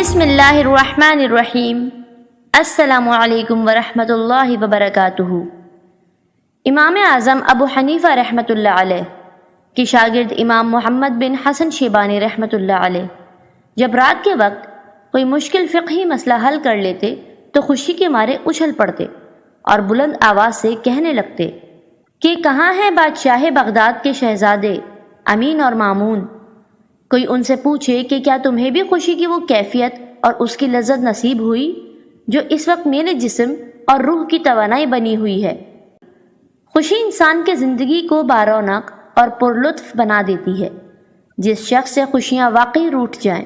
بسم اللہ الرحمن الرحیم۔ السلام علیکم ورحمۃ اللہ وبرکاتہ۔ امام اعظم ابو حنیفہ رحمۃ اللہ علیہ کی شاگرد امام محمد بن حسن شیبانی رحمۃ اللہ علیہ جب رات کے وقت کوئی مشکل فقہی مسئلہ حل کر لیتے تو خوشی کے مارے اچھل پڑتے اور بلند آواز سے کہنے لگتے کہ کہاں ہیں بادشاہ بغداد کے شہزادے امین اور مامون؟ کوئی ان سے پوچھے کہ کیا تمہیں بھی خوشی کی وہ کیفیت اور اس کی لذت نصیب ہوئی جو اس وقت میرے جسم اور روح کی توانائی بنی ہوئی ہے۔ خوشی انسان کے زندگی کو بارونق اور پرلطف بنا دیتی ہے۔ جس شخص سے خوشیاں واقعی روٹھ جائیں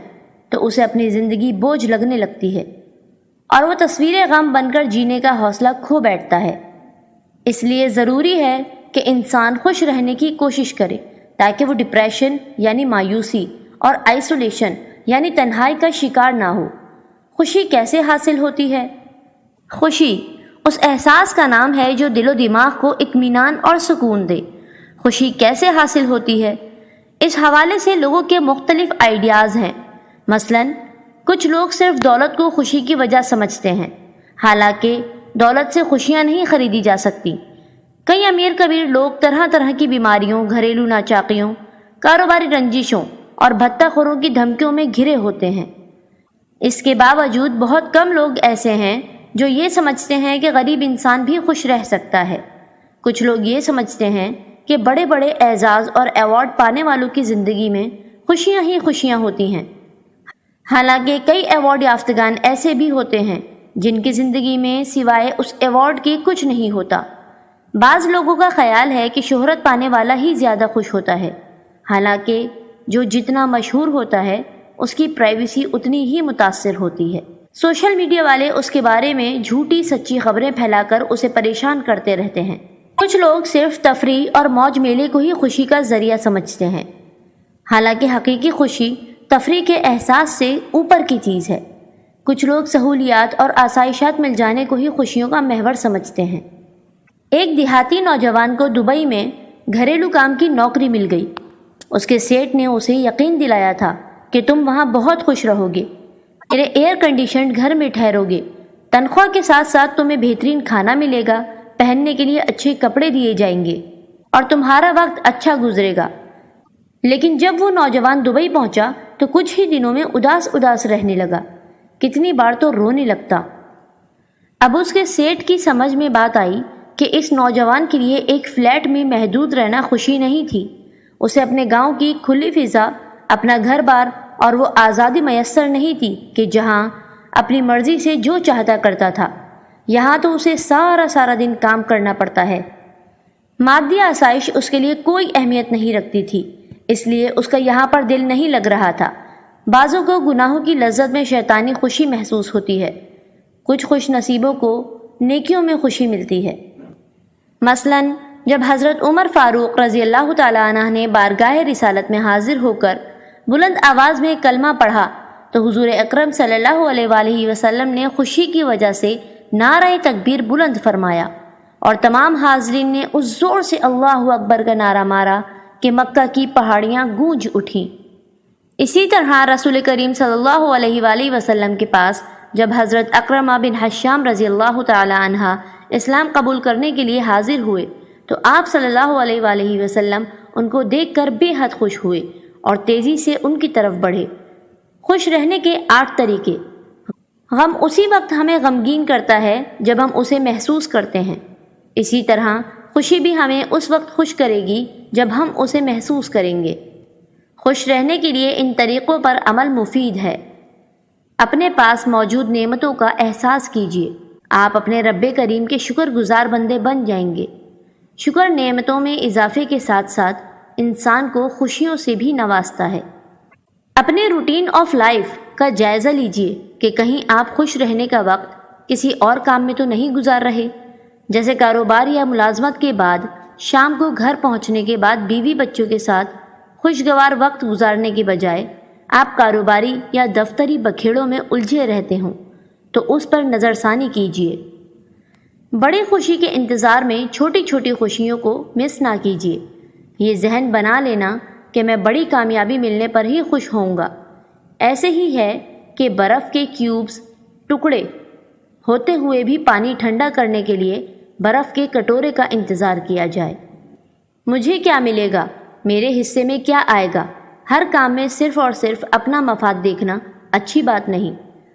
تو اسے اپنی زندگی بوجھ لگنے لگتی ہے اور وہ تصویر غم بن کر جینے کا حوصلہ کھو بیٹھتا ہے۔ اس لیے ضروری ہے کہ انسان خوش رہنے کی کوشش کرے تاکہ وہ ڈپریشن یعنی مایوسی اور آئسولیشن یعنی تنہائی کا شکار نہ ہو۔ خوشی کیسے حاصل ہوتی ہے؟ خوشی اس احساس کا نام ہے جو دل و دماغ کو اطمینان اور سکون دے۔ خوشی کیسے حاصل ہوتی ہے؟ اس حوالے سے لوگوں کے مختلف آئیڈیاز ہیں۔ مثلا کچھ لوگ صرف دولت کو خوشی کی وجہ سمجھتے ہیں، حالانکہ دولت سے خوشیاں نہیں خریدی جا سکتی۔ کئی امیر کبیر لوگ طرح طرح کی بیماریوں، گھریلو ناچاکیوں، کاروباری رنجشوں اور بھتہ خوروں کی دھمکیوں میں گھرے ہوتے ہیں۔ اس کے باوجود بہت کم لوگ ایسے ہیں جو یہ سمجھتے ہیں کہ غریب انسان بھی خوش رہ سکتا ہے۔ کچھ لوگ یہ سمجھتے ہیں کہ بڑے بڑے اعزاز اور ایوارڈ پانے والوں کی زندگی میں خوشیاں ہی خوشیاں ہوتی ہیں، حالانکہ کئی ایوارڈ یافتگان ایسے بھی ہوتے ہیں جن کی زندگی میں سوائے اس ایوارڈ کے کچھ نہیں ہوتا۔ بعض لوگوں کا خیال ہے کہ شہرت پانے والا ہی زیادہ خوش ہوتا ہے، حالانکہ جو جتنا مشہور ہوتا ہے اس کی پرائیویسی اتنی ہی متاثر ہوتی ہے۔ سوشل میڈیا والے اس کے بارے میں جھوٹی سچی خبریں پھیلا کر اسے پریشان کرتے رہتے ہیں۔ کچھ لوگ صرف تفریح اور موج میلے کو ہی خوشی کا ذریعہ سمجھتے ہیں، حالانکہ حقیقی خوشی تفریح کے احساس سے اوپر کی چیز ہے۔ کچھ لوگ سہولیات اور آسائشات مل جانے کو ہی خوشیوں کا محور سمجھتے ہیں۔ ایک دیہاتی نوجوان کو دبئی میں گھریلو کام کی نوکری مل گئی۔ اس کے سیٹ نے اسے یقین دلایا تھا کہ تم وہاں بہت خوش رہو گے، میرے ایئر کنڈیشنڈ گھر میں ٹھہرو گے، تنخواہ کے ساتھ ساتھ تمہیں بہترین کھانا ملے گا، پہننے کے لیے اچھے کپڑے دیے جائیں گے اور تمہارا وقت اچھا گزرے گا۔ لیکن جب وہ نوجوان دبئی پہنچا تو کچھ ہی دنوں میں اداس رہنے لگا، کتنی بار تو رونے لگتا۔ اب اس کے سیٹ کی سمجھ میں بات آئی کہ اس نوجوان کے لیے ایک فلیٹ میں محدود رہنا خوشی نہیں تھی، اسے اپنے گاؤں کی کھلی فضا، اپنا گھر بار اور وہ آزادی میسر نہیں تھی کہ جہاں اپنی مرضی سے جو چاہتا کرتا تھا۔ یہاں تو اسے سارا دن کام کرنا پڑتا ہے۔ مادی آسائش اس کے لیے کوئی اہمیت نہیں رکھتی تھی، اس لیے اس کا یہاں پر دل نہیں لگ رہا تھا۔ بعضوں کو گناہوں کی لذت میں شیطانی خوشی محسوس ہوتی ہے، کچھ خوش نصیبوں کو نیکیوں میں خوشی ملتی ہے۔ مثلا جب حضرت عمر فاروق رضی اللہ تعالیٰ عنہ نے بارگاہ رسالت میں حاضر ہو کر بلند آواز میں کلمہ پڑھا تو حضور اکرم صلی اللہ علیہ وآلہ وسلم نے خوشی کی وجہ سے نعرہ تکبیر بلند فرمایا اور تمام حاضرین نے اس زور سے اللہ اکبر کا نعرہ مارا کہ مکہ کی پہاڑیاں گونج اٹھیں۔ اسی طرح رسول کریم صلی اللہ علیہ وآلہ وسلم کے پاس جب حضرت اکرمہ بن حشام رضی اللہ تعالی عنہ اسلام قبول کرنے کے لیے حاضر ہوئے تو آپ صلی اللہ علیہ وآلہ وسلم ان کو دیکھ کر بے حد خوش ہوئے اور تیزی سے ان کی طرف بڑھے۔ خوش رہنے کے 8 طریقے۔ غم اسی وقت ہمیں غمگین کرتا ہے جب ہم اسے محسوس کرتے ہیں، اسی طرح خوشی بھی ہمیں اس وقت خوش کرے گی جب ہم اسے محسوس کریں گے۔ خوش رہنے کے لیے ان طریقوں پر عمل مفید ہے۔ اپنے پاس موجود نعمتوں کا احساس کیجیے، آپ اپنے رب کریم کے شکر گزار بندے بن جائیں گے۔ شکر نعمتوں میں اضافے کے ساتھ ساتھ انسان کو خوشیوں سے بھی نوازتا ہے۔ اپنے روٹین آف لائف کا جائزہ لیجیے کہ کہیں آپ خوش رہنے کا وقت کسی اور کام میں تو نہیں گزار رہے، جیسے کاروبار یا ملازمت کے بعد شام کو گھر پہنچنے کے بعد بیوی بچوں کے ساتھ خوشگوار وقت گزارنے کے بجائے آپ کاروباری یا دفتری بکھیڑوں میں الجھے رہتے ہوں تو اس پر نظر ثانی کیجیے۔ بڑی خوشی کے انتظار میں چھوٹی چھوٹی خوشیوں کو مس نہ کیجیے۔ یہ ذہن بنا لینا کہ میں بڑی کامیابی ملنے پر ہی خوش ہوں گا ایسے ہی ہے کہ برف کے کیوبز ٹکڑے ہوتے ہوئے بھی پانی ٹھنڈا کرنے کے لیے برف کے کٹورے کا انتظار کیا جائے۔ مجھے کیا ملے گا؟ میرے حصے میں کیا آئے گا؟ ہر کام میں صرف اور صرف اپنا مفاد دیکھنا اچھی بات نہیں۔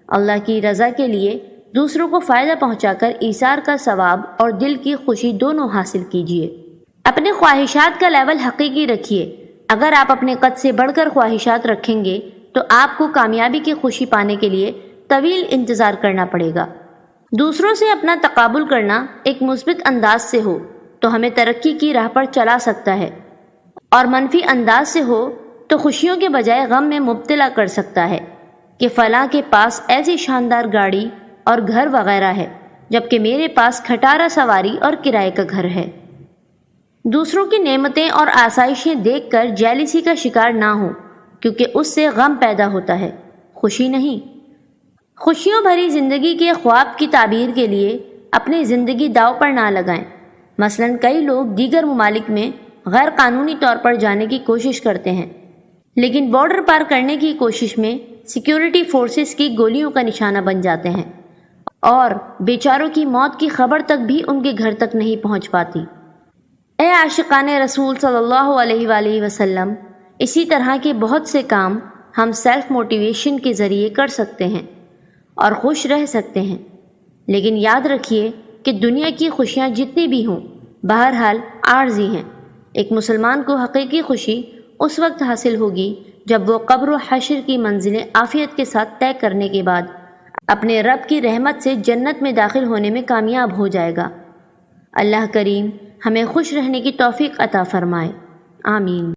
اللہ کی رضا کے لیے دوسروں کو فائدہ پہنچا کر ایثار کا ثواب اور دل کی خوشی دونوں حاصل کیجیے۔ اپنے خواہشات کا لیول حقیقی رکھیے۔ اگر آپ اپنے قد سے بڑھ کر خواہشات رکھیں گے تو آپ کو کامیابی کی خوشی پانے کے لیے طویل انتظار کرنا پڑے گا۔ دوسروں سے اپنا تقابل کرنا ایک مثبت انداز سے ہو تو ہمیں ترقی کی راہ پر چلا سکتا ہے، اور منفی انداز سے ہو تو خوشیوں کے بجائے غم میں مبتلا کر سکتا ہے کہ فلاں کے پاس ایسی شاندار گاڑی اور گھر وغیرہ ہے جبکہ میرے پاس کھٹارا سواری اور کرائے کا گھر ہے۔ دوسروں کی نعمتیں اور آسائشیں دیکھ کر جیلسی کا شکار نہ ہو، کیونکہ اس سے غم پیدا ہوتا ہے، خوشی نہیں۔ خوشیوں بھری زندگی کے خواب کی تعبیر کے لیے اپنی زندگی داؤ پر نہ لگائیں۔ مثلاً کئی لوگ دیگر ممالک میں غیر قانونی طور پر جانے کی کوشش کرتے ہیں، لیکن بارڈر پار کرنے کی کوشش میں سیکیورٹی فورسز کی گولیوں کا نشانہ بن جاتے ہیں، اور بیچاروں کی موت کی خبر تک بھی ان کے گھر تک نہیں پہنچ پاتی۔ اے عاشقان رسول صلی اللہ علیہ وآلہ وسلم، اسی طرح کے بہت سے کام ہم سیلف موٹیویشن کے ذریعے کر سکتے ہیں اور خوش رہ سکتے ہیں، لیکن یاد رکھیے کہ دنیا کی خوشیاں جتنی بھی ہوں بہرحال عارضی ہیں۔ ایک مسلمان کو حقیقی خوشی اس وقت حاصل ہوگی جب وہ قبر و حشر کی منزلیں عافیت کے ساتھ طے کرنے کے بعد اپنے رب کی رحمت سے جنت میں داخل ہونے میں کامیاب ہو جائے گا۔ اللہ کریم ہمیں خوش رہنے کی توفیق عطا فرمائے، آمین۔